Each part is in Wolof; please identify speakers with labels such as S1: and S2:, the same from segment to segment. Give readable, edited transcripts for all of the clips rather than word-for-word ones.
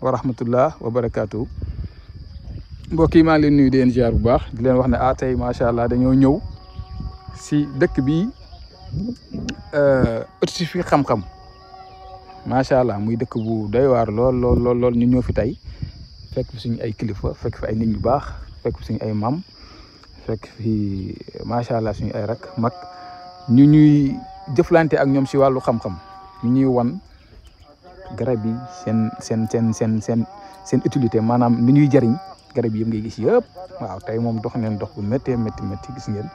S1: wa rahmatullah wa barakaatu. mbokk yi maa ngi leen nuyu di leen ziar bu baax di leen wax ne tey macha allah dañoo ñëw si dëkk bi ëtt fi xam-xam macha allah muy dëkk bu doy waar lool ñu ñëw fi tey fekk fi suñu ay kilifa fekk fi ay nit ñu baax fekk fi suñu ay maam fekk fi macha allah suñu ay rak mag ñu ñuy jëflante ak ñoom si wàllu xam-xam ñu ñuy wan garab yi seen utilité maanaam ni ñuy jëriñ garab yi yëpp ngay gis yëpp waaw tey moom dox neen dox bu métti gis ngeen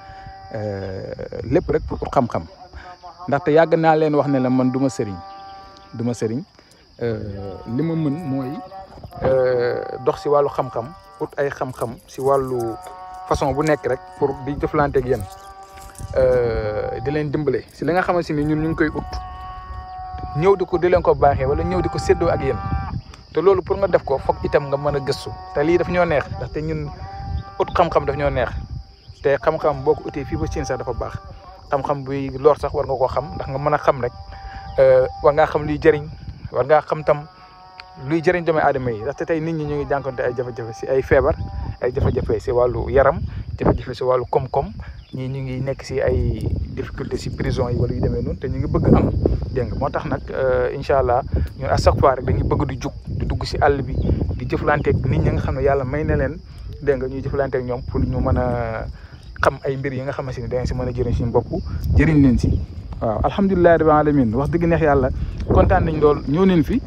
S1: lépp rek pour xam-xam ndaxte yàgg naa leen wax ne la man du ma sëriñ li ma mën mooy dox si wàllu xam-xam ut ay xam-xam si wàllu façon bu nekk rek pour di jëflante ak yéen di leen dimbale si li nga xamante ni ñun ñu ngi koy ut ñëw di leen ko baaxee wala ñëw di ko séddoo ak yéen te loolu pour nga def ko foog itam nga mën a gëstu te lii daf ñoo neex ndaxte ñun ut xam-xam daf ñoo neex te xam-xam boo ko utee fii ba Chine sax dafa baax xam-xam buy lor sax war nga koo xam ndax nga mën a xam rek war ngaa xam luy jëriñ war ngaa xam tam luy jëriñ doomu aadama yi ndaxte tey nit ñi ñu ngi jànkonte ay jafe-jafe si ay feebar ay jafe-jafe si wàllu yaram jafe-jafe si wàllu koom-koom ñii ñu ngi nekk si ay difficulté si prison yi wala yu demee noonu te ñu ngi bëgg am dégg nga moo tax nag incha allah ñun à chaque fois rek dañuy bëgg di jug di dugg si àll bi di jëflanteeg nit ñi nga xam ne yàlla may na leen dégg nga ñuy jëflanteeg ñoom pour ñu mën a xam ay mbir yi nga xamante ni dañ si mën a jëriñ suñu bopp jëriñ leen si waaw alhamdulilah rabbil alamin wax dëgg neex yàlla kontaan nañ lool ñëw neen fi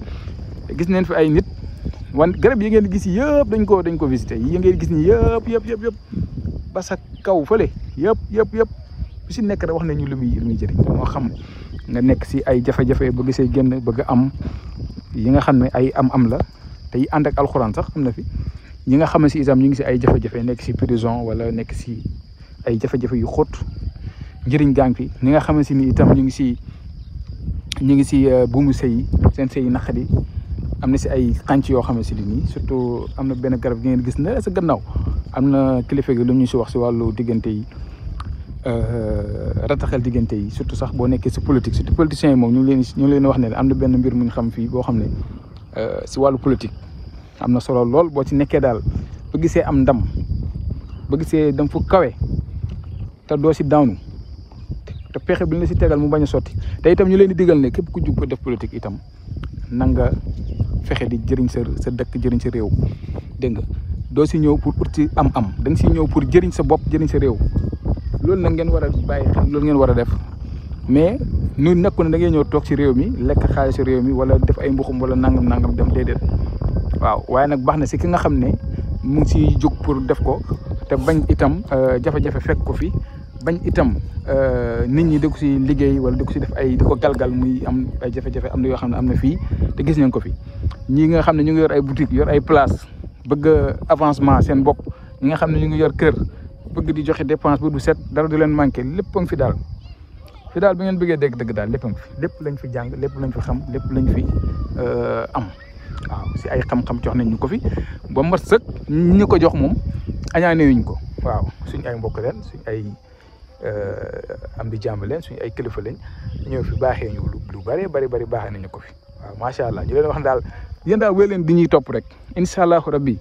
S1: gis neen fi ay nit garab yi ngeen gis yëpp dañ ko visité yi ngeen gis ni yëpp ba sa kaw fële yëpp bu si nekk rek wax nañu lu muy jëriñ moo xam nga nekk si ay jafe-jafe bëgg see génn bëgg am yi nga xam ne ay am la te yi ànd ak alxuraan sax am na fi ñi nga xam ne si itam ñu ngi si ay jafe-jafe nekk si prison wala nekk si ay jafe-jafe yu xóot njëriñ gaa ngi fi ñi nga xam ne si ni itam ñu ngi si buumu sëy seen sëy naqadi am na si ay xànc yoo xam ne si nii surtout am na benn garab gi ngeen gis ne sa gannaaw am na kilifa gi lu ñu si wax si wàllu diggante yi rataxal diggante yi surtout sax boo nekkee si politique surtout politiciens yi moom ñu ngi leen wax ne am na benn mbir mu ñu xam fii boo xam ne si wàllu politique am na solo lool boo ci nekkee daal ba gisee am ndam ba gisee dem fu kawe te doo si daanu te pexe bi ñu la si tegal mu bañ a sotti te itam ñu leen di digal ne képp ku jug ko def politique itam na nga fexe di jëriñ sa dëkk jëriñ sa réew dégg nga doo si ñëw pour ut ci am-am da nga si ñëw pour jëriñ sa bopp jëriñ sa réew loolu nag ngeen war a bàyyi xel loolu ngeen war a def mais nu nekku ne da ngay ñëw toog ci réew mi lekk xaalis réew mi wala def ay mbuxum wala nangam dem déedéet waaw waaye nag baax na si ki nga xam ne mu ngi si jóg pour def ko te bañ itam jafe-jafe fekk ko fi bañ itam nit ñi di ko si liggéey wala di ko si def di ko galgal muy am ay jafe-jafe am na yoo xam ne am na fii te gis nañ ko fi ñi nga xam ne ñu ngi yor ay boutique yor ay place bëgg avancement seen bopp ñi nga xam ne ñu ngi yor kër bëgg di joxe dépense bu du set dara du leen manqué lépp a ngi fi daal bi ngeen bëggee dëgg daal lépp a ngi fi lépp lañ fi jàng lépp lañ fi xam lépp lañ fi am waaw si ay xam-xam jox nañ ñu ko fi ba mat sëkk ñu ko jox moom añaane wuñ ko waaw suñ ay mbokk leen suñ ay am di jàmm leen suñ ay kilifa lañ ñëw fi baaxee ñu lu bari baaxee nañu ko fi waaw macha allah ñu leen wax daal yéen daal wéy leen di ñuy topp rek incha allahu rabbi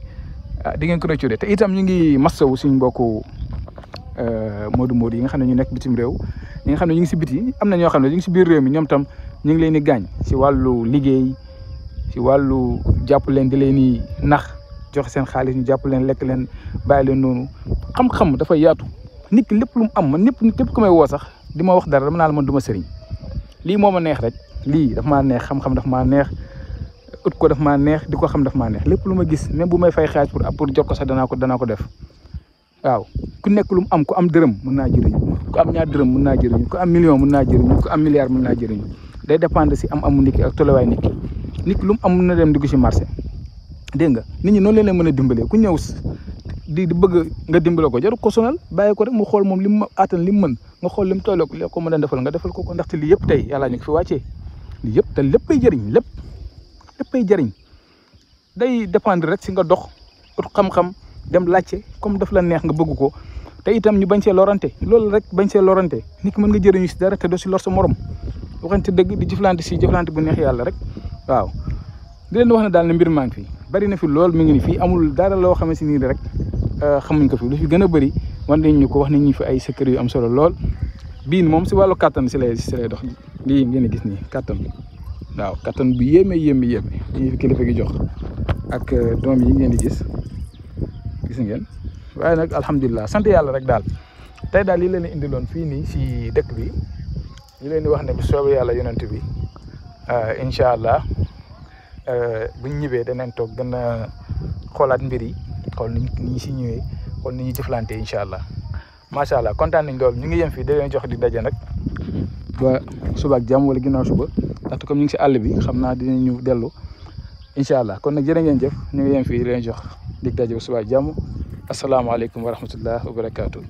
S1: di ngeen ko rëccu te itam ñu ngi masawu suñ mbokku Modou yi nga xam ne ñu nekk bitim réew ñi nga xam ne ñu ngi si biti am na ñoo xam ne ñu ngi si biir réew mi ñoom tam ñu ngi leen di gaañ si wàllu liggéey si wàllu jàpp leen di leen di nax joxe seen xaalis ñu jàpp leen lekk leen bàyyi leen noonu xam-xam dafa yaatu nit ki lépp lu mu am man képp ku may woo sax di ma wax dara dama naa la man du ma sëriñ lii moo ma neex rek lii daf maa neex xam-xam daf maa neex ut ko daf maa neex di ko xam daf maa neex lépp lu ma gis même bu may fay xaaj pour jot ko sax danaa ko def waaw ku nekk lu mu am ku am dërëm mën naa jëriñu ku am ñaar dërëm mën naa jëriñu ku am million mën naa jëriñu ku am milliard mën naa jëriñu day dépendre si amu nit ki ak tolluwaay nit ki lu mu am mën na dem dugg si marché dégg nga nit ñi noonu leen mën a dimbalee ku ñëw di bëgg nga dimbale ko jarul ko sonal bàyyi ko rek mu xool moom li mu attan li mu mën nga xool li mu tolloo ko li ko mën a defal nga defal ko ndaxte lii yëpp tey yàlla ñu ko fi wàccee lii yëpp te léppay jëriñ léppay jëriñ day dépendre rek si nga dox ut xam-xam dem laajte comme daf la neex nga bëgg ko te itam ñu bañ see lorante loolu rek bañ see lorante nit ki mën nga jëriñu si dara te doo si lor sa morom waxante dëgg di jëflante bu neex yàlla rek waaw di leen wax ne daal ne mbir maa ngi fi bari na fi lool mi ngi ni fii amul dara loo xamante ni rek xamuñ ko fi lu fi gën a bëri wan nañ ñu ko wax nañ ñu fi ay secret yu am solo lool bii moom si wàllu kattan si lay dox lii ngeen gis nii kattan waaw kattan bu yéeme ñu fi kilifa gi jox ak doom yi ngeen di gis ngeen waaye nag alhamdulilah sant yàlla rek daal tey daal lii leen indiloon fii nii si dëkk bi li leen di wax ne bu soobee yàlla yonent bi incha allah buñ ñibbee danañ toog gën a xoolaat mbir yi xool ni ñu si ñëwee xool ni ñuy jëflante incha allah macha allah kontaan nañ loolu ñu ngi yem fii da leen jox di daje nag ba suba ak jàmm wala ginnaaw suba ndaxte comme ñu ngi si àll bi xam naa dinañu dellu incha allah kon nag jërë ngeen jëf ñu ngi yem fii di leen jox dig daje ba suba ak jàmm asalaamaaleykum wa rahmatullah wa barakaatu.